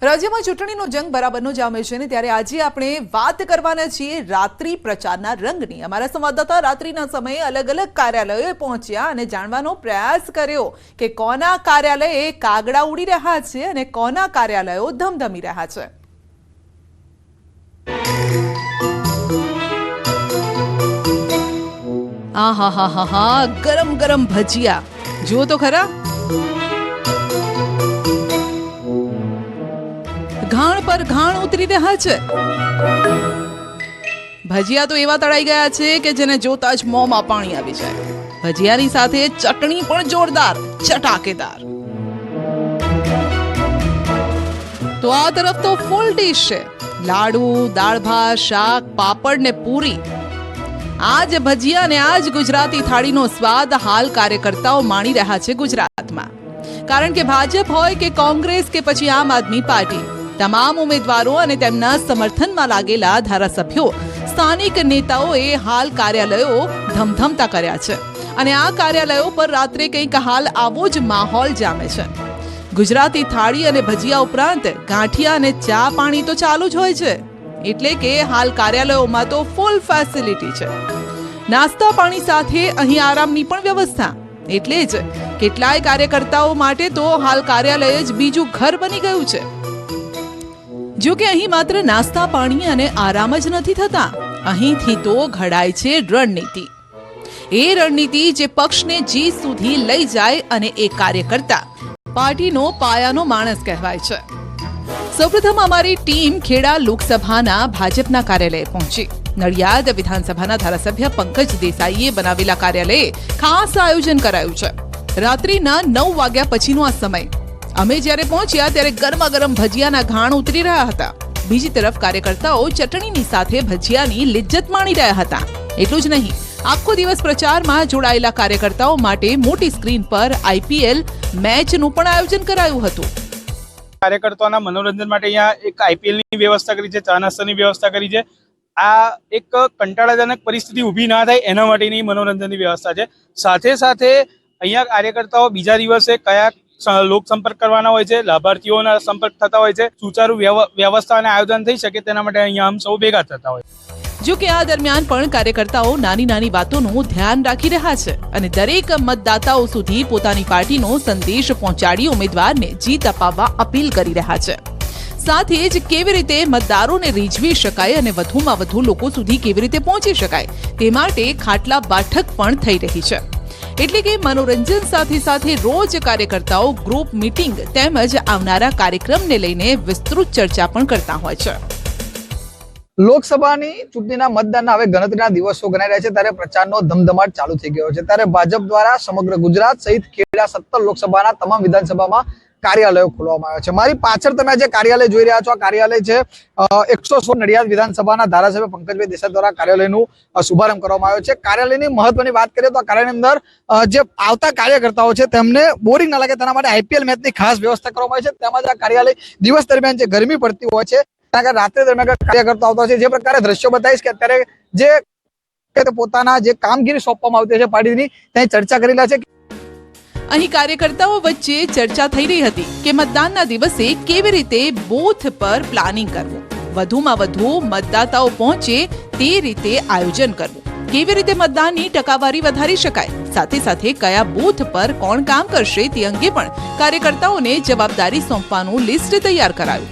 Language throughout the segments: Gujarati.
રાજ્યમાં ચૂંટણીનો જંગ બરાબરનો જામે છે ને ત્યારે આજે આપણે વાત કરવાના છીએ રાત્રિ પ્રચારના રંગની। અમારા સંવાદદાતા રાત્રિના સમયે અલગ અલગ કાર્યાલયોએ પહોંચ્યા અને જાણવાનો પ્રયાસ કર્યો કે કોના કાર્યાલયે કાગડા ઉડી રહ્યા છે અને કોના કાર્યાલયો ધમધમી રહ્યા છે। આહાહાહા, ગરમ ગરમ ભજીયા જુઓ તો ખરા। घाण पर घाण उतरी रहा है। भजिया तो एवा तड़ाई गया है कि जेने जोता ज मोंमां पाणी आवी जाय। भजियानी साथे चटणी पण जोरदार चटाकेदार। तो आ तरफ तो फुल डिश है, लाडू, दाळ भात, शाक, पापड़ ने पूरी। आज भजिया ने आज गुजराती थाळीनो स्वाद हाल कार्यकर्ताओ माणी रह्या छे गुजरातमां। कारण के भाजप होय के कांग्रेस के पछी आम आदमी पार्टी, તમામ ઉમેદવારો અને તેમના સમર્થનમાં લાગેલા ધારાસભ્યો સ્થાનિક નેતાઓએ હાલ કાર્યાલયો ધમધમતા કર્યા છે અને આ કાર્યાલયો પર રાત્રે કંઈક હાલ આવો જ માહોલ જામે છે। ગુજરાતી થાળી અને ભજીયા ઉપરાંત ગાંઠિયા અને ચા પાણી તો ચાલુ જ હોય છે, એટલે કે હાલ કાર્યાલયોમાં તો ફૂલ ફેસિલિટી છે। નાસ્તા પાણી સાથે અહીં આરામની પણ વ્યવસ્થા, એટલે જ કેટલાય કાર્યકર્તાઓ માટે તો હાલ કાર્યાલય જ બીજું ઘર બની ગયું છે। જો કે અહીં માત્ર નાસ્તા પાણી અને આરામ જ નથી થતા, અહીંથી તો ઘડાય છે રણનીતિ। એ રણનીતિ જે પક્ષને જીત સુધી લઈ જાય અને એ કાર્યકર્તા પાર્ટીનો પાયાનો માણસ કહેવાય છે। સૌપ્રથમ અમારી ટીમ ખેડા લોકસભાના ભાજપના કાર્યાલયે પહોંચી। નડિયાદ વિધાનસભાના ધારાસભ્ય પંકજ દેસાઈએ બનાવેલા કાર્યાલયે ખાસ આયોજન કરાયું છે। રાત્રિના 9 વાગ્યા પછીનો આ સમય। અમે જ્યારે પહોંચ્યા ત્યારે ગરમા ગરમ ભજીયાના ઘાણ ઉતરી રહ્યા હતા। બીજી તરફ કાર્યકર્તાઓ ચટણીની સાથે ભજીયાની લિજ્જત માણી રહ્યા હતા। એટલું જ નહીં, આખો દિવસ પ્રચારમાં જોડાયેલા કાર્યકર્તાઓ માટે મોટી સ્ક્રીન પર આઈપીએલ મેચનું પણ આયોજન કરાયું હતું। કાર્યકર્તાઓના મનોરંજન માટે અહીંયા એક આઈપીએલની વ્યવસ્થા કરી છે, ચા નાસ્તાની વ્યવસ્થા કરી છે। આ એક કંટાળાજનક પરિસ્થિતિ ઊભી ના થાય એના માટેની મનોરંજનની વ્યવસ્થા છે। સાથે સાથે અહીંયા કાર્યકર્તાઓ બીજા દિવસે કયા લોક સંપર્ક કરવાના હોય છે, લાભાર્થીઓના સંપર્ક થતા હોય છે, સુચારુ વ્યવસ્થા અને આયોજન થઈ શકે તેના માટે અહીંયા આમ સૌ ભેગા થતા હોય। જો કે આ દરમિયાન પણ કાર્યકર્તાઓ નાની નાની વાતોનું ધ્યાન રાખી રહ્યા છે અને દરેક મતદાતાઓ સુધી પોતાની પાર્ટીનો સંદેશ પહોંચાડી ઉમેદવારને જીત અપાવવા અપીલ કરી રહ્યા છે। સાથે જ કેવી રીતે મતદારોને રીઝવી શકાય અને વધુમાં વધુ લોકો સુધી કેવી રીતે પહોંચી શકાય તે માટે ખાટલા બેઠક પણ થઈ રહી છે। એટલે કે મનોરંજન સાથે સાથે રોજ કાર્યકર્તાઓ ગ્રુપ મીટિંગ તેમજ આવનારા કાર્યક્રમને લઈને વિસ્તૃત ચર્ચા પણ કરતા હોય છે। લોકસભાની ચૂંટણીના મતદાનના હવે ગણતરીના દિવસો ગણાઈ રહ્યા છે ત્યારે પ્રચારનો ધમધમાટ ચાલુ થઈ ગયો છે। ત્યારે ભાજપ દ્વારા સમગ્ર ગુજરાત સહિત ખેડા 17 લોકસભાના તમામ વિધાનસભામાં કાર્યાલયો ખોલવામાં આવ્યા છે। મારી પાછળ તમે જે કાર્યાલય જોઈ રહ્યા છો આ કાર્યાલય છે 116 નડિયાદ વિધાનસભાના ધારાસભ્ય પંકજભાઈ દેસાઈ દ્વારા કાર્યાલયનું શુભારંભ કરવામાં આવ્યો છે। કાર્યાલયની મહત્વની વાત કરીએ તો આ કાર્યાલયની અંદર જે આવતા કાર્યકર્તાઓ છે તેમને બોરિંગ ના લાગે તેના માટે આઈપીએલ મેચની ખાસ વ્યવસ્થા કરવામાં આવી છે। તેમજ આ કાર્યાલય દિવસ દરમિયાન જે ગરમી પડતી હોય છે ત્યાં રાત્રે દરમિયાન કાર્યકર્તાઓ આવતા છે। જે પ્રકારે દ્રશ્યો બતાવીશ કે અત્યારે જે પોતાના જે કામગીરી સોંપવામાં આવતી છે પાર્ટીની ત્યાં ચર્ચા કરેલા છે। અહીં કાર્યકર્તાઓ વચ્ચે ચર્ચા થઈ રહી હતી કે મતદાનના દિવસે કેવી રીતે બૂથ પર પ્લાનિંગ કરવું, વધુમાં વધુ મતદાતાઓ પહોંચે તે રીતે આયોજન કરવું, કેવી રીતે મતદાનની ટકાવારી વધારી શકાય, સાથે સાથે કયા બૂથ પર કોણ કામ કરશે તે અંગે પણ કાર્યકર્તાઓને જવાબદારી સોંપવાનું લિસ્ટ તૈયાર કરાયું।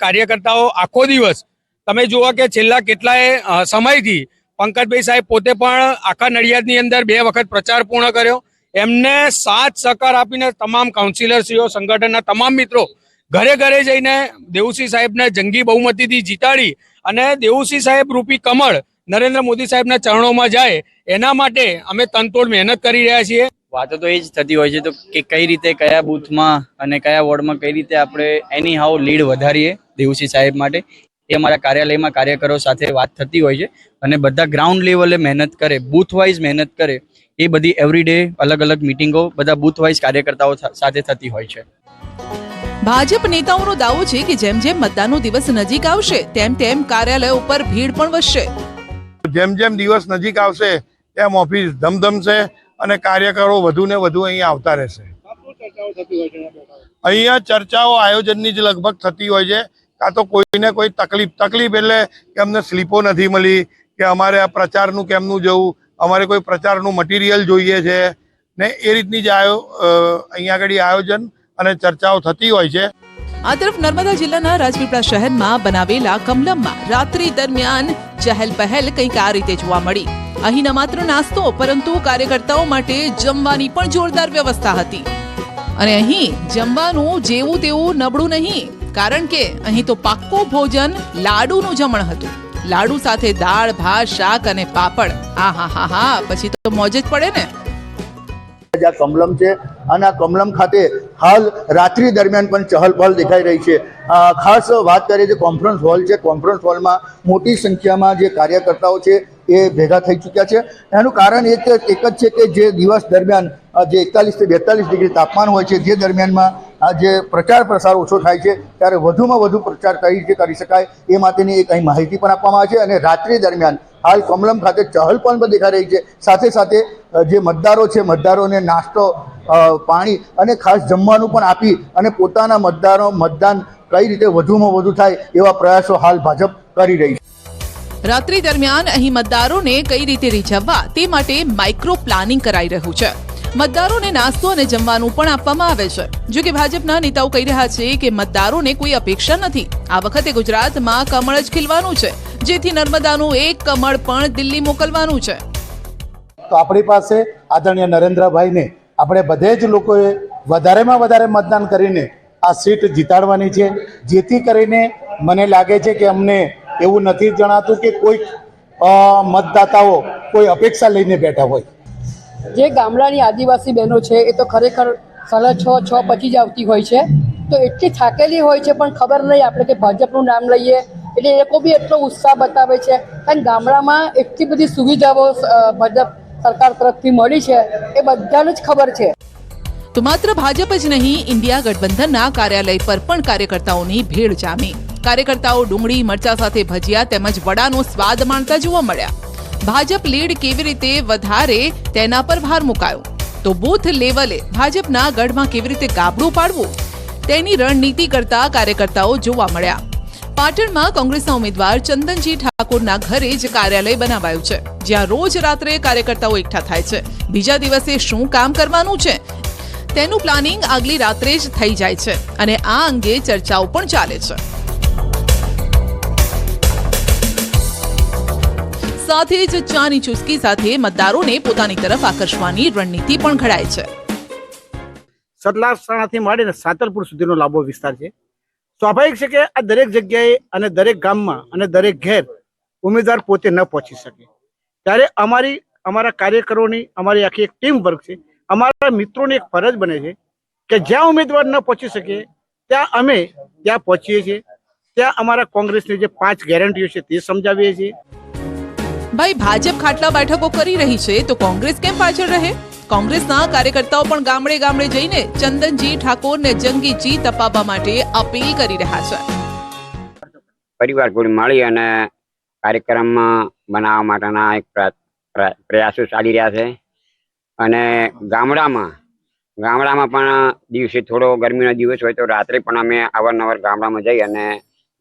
કાર્યકર્તાઓ આખો દિવસ તમે જુઓ કે છેલ્લા કેટલાય સમયથી પંકજભાઈ સાહેબ પોતે પણ આખા નડિયાદની અંદર 2 વખત પ્રચાર પૂર્ણ કર્યો। એમને સાથ સહકાર આપીને તમામ કાઉન્સિલરશ્રીઓ, સંગઠનના તમામ મિત્રો ઘરે ઘરે જઈને દેવુસિંહ સાહેબને જંગી બહુમતીથી જીતાડી અને દેવુસિંહ સાહેબ રૂપી કમળ નરેન્દ્ર મોદી સાહેબના ચરણોમાં જાય એના માટે અમે તનતોડ મહેનત કરી રહ્યા છીએ। વાતો તો એ જ થતી હોય છે તો કે કઈ રીતે કયા બૂથમાં અને કયા વોર્ડમાં કઈ રીતે આપણે એની હાઉ લીડ વધારીએ દેવુસિંહ સાહેબ માટે એ અમારા કાર્યાલયમાં કાર્યકરો સાથે વાત થતી હોય છે અને બધા ગ્રાઉન્ડ લેવલે મહેનત કરે, બૂથ વાઇઝ મહેનત કરે। એ બધી એવરીડે અલગ અલગ મીટિંગો બધા બૂથ વાઇઝ કાર્યકર્તાઓ સાથે થતી હોય છે। ભાજપ નેતાઓનો દાવો છે કે જેમ જેમ મતદાનનો દિવસ નજીક આવશે તેમ તેમ કાર્યાલયો પર ભીડ પણ વધશે। જેમ જેમ દિવસ નજીક આવશે તેમ ઓફિસ ધમધમશે અને કાર્યકરો વધુ ને વધુ અહીં આવતા રહેશે। અહીંયા ચર્ચાઓ આયોજનની જ લગભગ થતી હોય છે. કાં તો કોઈને કોઈ તકલીફ એટલે કે અમને સ્લીપો નથી મળી, કે અમારે આ પ્રચારનું કેમનું જવું, અમારે કોઈ પ્રચારનું મટીરિયલ જોઈએ છે ને એ રીતની જ અહીંયા આગળ આયોજન અને ચર્ચાઓ થતી હોય છે. આ તરફ નર્મદા જિલ્લાના રાજપીપળા શહેરમાં બનાવેલા કમલમમાં રાત્રિ દરમિયાન ચહેલ પહેલ કંઈક આ રીતે જોવા મળી. અહીં ન માત્ર નાસ્તો પરંતુ કાર્યકર્તાઓ માટે જમવાની પણ જોરદાર વ્યવસ્થા હતી. અને અહીં જમવાનું જેવું તેવું નબળું નહીં, કારણ કે અહીં તો પાક્કું ભોજન લાડુનું જમણ હતું. લાડુ સાથે દાળ, ભાત, શાક અને પાપડ. આહાહાહા, પછી તો મોજ જ પડે ને. આ કમલમ છે અને આ કમલમ ખાતે હાલ રાત્રિ દરમિયાન પણ ચહલપહલ દેખાઈ રહી છે. ખાસ વાત કરીએ જે કોન્ફરન્સ હોલ છે, કોન્ફરન્સ હોલમાં મોટી સંખ્યામાં જે કાર્યકર્તાઓ છે એ ભેગા થઈ ચૂક્યા છે. એનું કારણ એક જ છે કે જે દિવસ દરમિયાન જે 41 થી 42 ડિગ્રી તાપમાન હોય છે, જે દરમિયાનમાં જે પ્રચાર પ્રસાર ઓછો થાય છે ત્યારે વધુમાં વધુ પ્રચાર કઈ રીતે કરી શકાય એ માટેની એક અહીં માહિતી પણ આપવામાં આવે છે. અને રાત્રિ દરમિયાન હાલ કમલમ ખાતે ચહલ પણ દેખાઈ રહી છે. સાથે સાથે જે મતદારો છે, મતદારોને નાસ્તો, પાણી અને ખાસ જમવાનું પણ આપી અને પોતાના મતદાન કઈ રીતે વધુમાં વધુ થાય એવા પ્રયાસો હાલ ભાજપ કરી રહી છે. રાત્રિ દરમિયાન અહીં મતદારોને કઈ રીતે રીઝવવા તે માટે માઇક્રો પ્લાનિંગ કરાઈ રહ્યું છે. મતદારોને નાસ્તો અને જમવાનું પણ આપવામાં આવે છે. જો કે ભાજપના નેતાઓ કહી રહ્યા છે કે મતદારોને કોઈ અપેક્ષા નથી. આ વખતે ગુજરાતમાં કમળ જ ખીલવાનું છે, જેથી નર્મદાનું એક કમળ પણ દિલ્હી મોકલવાનું છે. તો આપણી પાસે આદરણીય નરેન્દ્રભાઈને આપણે બધે જ લોકોએ વધારેમાં વધારે મતદાન કરીને આ સીટ જીતાડવાની છે, જેથી કરીને મને લાગે છે કે અમને એવું નથી જણાતું કે કોઈ મતદાતાઓ કોઈ અપેક્ષા લઈને બેઠા હોય. જે ગામડાની આદિવાસી બહેનો છે એ તો ખરેખર 6:30 પછી જ આવતી હોય છે, તો એટલી થાકેલી હોય છે, પણ ખબર નહીં આપણે કે ભાજપનું નામ લઈએ એટલે એ લોકો બી એટલો ઉત્સાહ બતાવે છે. કારણ ગામડામાં એટલી બધી સુવિધાઓ ભાજપ સરકાર તરફથી મળી છે એ બધાને જ ખબર છે. તો માત્ર ભાજપ જ નહીં, ઇન્ડિયા ગઠબંધનના કાર્યાલય પર પણ કાર્યકર્તાઓની ભીડ જામી. કાર્યકર્તાઓ ડુંગળી, મરચા સાથે ભજીયા તેમજ વડાનો સ્વાદ માણતા જોવા મળ્યા. ભાજપ લીડ કેવી રીતે વધારે તેના પર ભાર મુકાયો. તો બૂથ લેવલે ભાજપના ગઢમાં કેવી રીતે ગાબડું પાડવું તેની રણનીતિ કરતા કાર્યકર્તાઓ જોવા મળ્યા. પાટણમાં કોંગ્રેસના ઉમેદવાર ચંદનજી ઠાકોરના ઘરે જ કાર્યાલય બનાવાયું છે, જ્યાં રોજ રાત્રે કાર્યકર્તાઓ એકઠા થાય છે. બીજા દિવસે શું કામ કરવાનું છે તેનું પ્લાનિંગ આગલી રાત્રે જ થઈ જાય છે અને આ અંગે ચર્ચાઓ પણ ચાલે છે. સાથે જ ચાની ચુસ્કી સાથે મતદારોને પોતાની તરફ આકર્ષવાની રણનીતિ પણ ઘડાય છે. સતલાસણાથી માંડીને સાતલપુર સુધીનો લાંબો વિસ્તાર છે. સ્વાભાવિક છે કે આ દરેક જગ્યાએ અને દરેક ગામમાં અને દરેક ઘેર ઉમેદવાર પોતે ન પહોંચી શકે, ત્યારે અમારા કાર્યકરોની અમારી આખી એક ટીમ વર્ક છે. અમારા મિત્રોની એક ફરજ બને છે કે જ્યાં ઉમેદવાર ન પહોંચી શકે ત્યાં અમે ત્યાં પહોંચીએ છીએ. ત્યાં અમારા કોંગ્રેસની જે 5 ગેરંટીઓ છે તે સમજાવીએ છીએ. ભાઈ, ભાજપ ખાટલા બેઠકો કરી રહી છે તો કોંગ્રેસ કેમ પાછળ રહે? કોંગ્રેસના કાર્યકર્તાઓ પણ ગામડે ગામડે જઈને ચંદનજી ઠાકોરને જંગી જીત અપાવવા માટે અપીલ કરી રહ્યા છે. પરિવાર જોડે મળી અને કાર્યક્રમ બનાવવા માટેના એક પ્રયાસો ચાલી રહ્યા છે. અને ગામડામાં પણ દિવસે થોડો ગરમીનો દિવસ હોય તો રાત્રે પણ અમે અવારનવાર ગામડામાં જઈ અને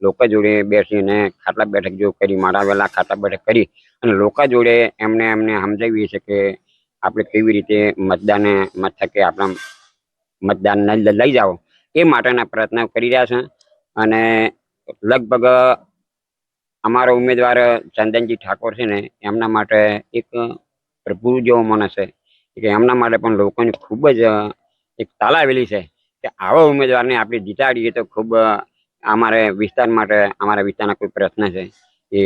લોકો જોડે બેસીને ખાટલા બેઠક જો કરી, માળાવેલા ખાટલા બેઠક કરી અને લોકો જોડે એમને સમજાવીએ છીએ કે આપણે કેવી રીતે મથકે આપણા મતદાનને લઈ જાઓ એ માટેના પ્રયત્નો કરી રહ્યા છે. અને લગભગ અમારો ઉમેદવાર ચંદનજી ઠાકોર છે ને, એમના માટે એક પ્રભુ જેવો માણસ છે કે એમના માટે પણ લોકોની ખૂબ જ એક તાલાવેલી છે કે આવા ઉમેદવારને આપણે જીતાડીએ તો ખૂબ અમારા વિસ્તારના કોઈ પ્રશ્ન છે એ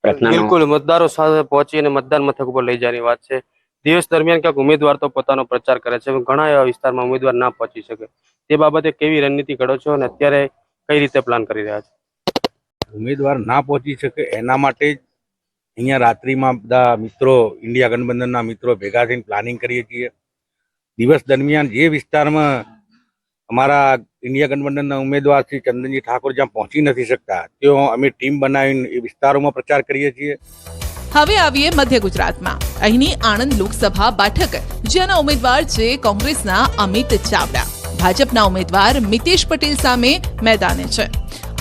પ્રશ્ન બિલકુલ મતદારો સાથે પહોંચી અને મતદાન મથક ઉપર લઈ જવાની વાત છે. દિવસ દરમિયાન ક્યાંક ઉમેદવાર તો પોતાનો પ્રચાર કરે છે, ઘણા એવા વિસ્તારમાં ઉમેદવાર ના પહોંચી શકે. તે બાબતે કેવી રણનીતિ ઘડો છો અને અત્યારે કઈ રીતે પ્લાન કરી રહ્યા છો? ઉમેદવાર ના પહોંચી શકે એના માટે જ અહીંયા રાત્રિમાં બધા મિત્રો, ઇન્ડિયા ગઠબંધનના મિત્રો ભેગા થઈને પ્લાનિંગ કરીએ છીએ. દિવસ દરમિયાન જે વિસ્તારમાં અમારા ઇન્ડિયા ગઠબંધનના ઉમેદવાર શ્રી ચંદનજી ઠાકોર જ્યાં પહોંચી નથી શકતા, ત્યાં અમે ટીમ બનાવીને એ વિસ્તારોમાં પ્રચાર કરીએ છીએ. હવે આવીએ મધ્ય ગુજરાતમાં. અહીંની આણંદ લોકસભા બેઠક જેના ઉમેદવાર છે કોંગ્રેસના અમિત ચાવડા. ભાજપના ઉમેદવાર મિતેશ પટેલ સામે મેદાને છે.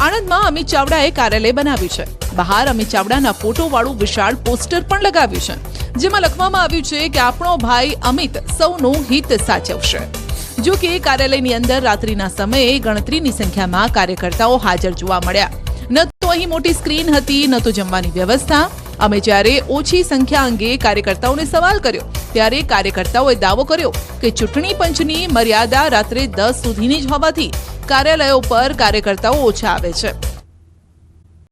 આણંદમાં અમિત ચાવડાએ કાર્યાલય બનાવ્યું છે. બહાર અમિત ચાવડાના ફોટોવાળું વિશાળ પોસ્ટર પણ લગાવ્યું છે, જેમાં લખવામાં આવ્યું છે કે આપણો ભાઈ અમિત સૌનું હિત સાચવશે. જો કે કાર્યાલયની અંદર રાત્રિના સમયે ગણતરીની સંખ્યામાં કાર્યકર્તાઓ હાજર જોવા મળ્યા. ન તો અહીં મોટી સ્ક્રીન હતી, ન તો જમવાની વ્યવસ્થા. અમે જ્યારે ઓછી સંખ્યા અંગે કાર્યકર્તાઓને સવાલ કર્યો ત્યારે કાર્યકર્તાઓએ દાવો કર્યો કે ચૂંટણી પંચની મર્યાદા રાત્રે 10 સુધીની જ હોવાથી કાર્યાલયો પર કાર્યકર્તાઓ ઓછા આવે છે.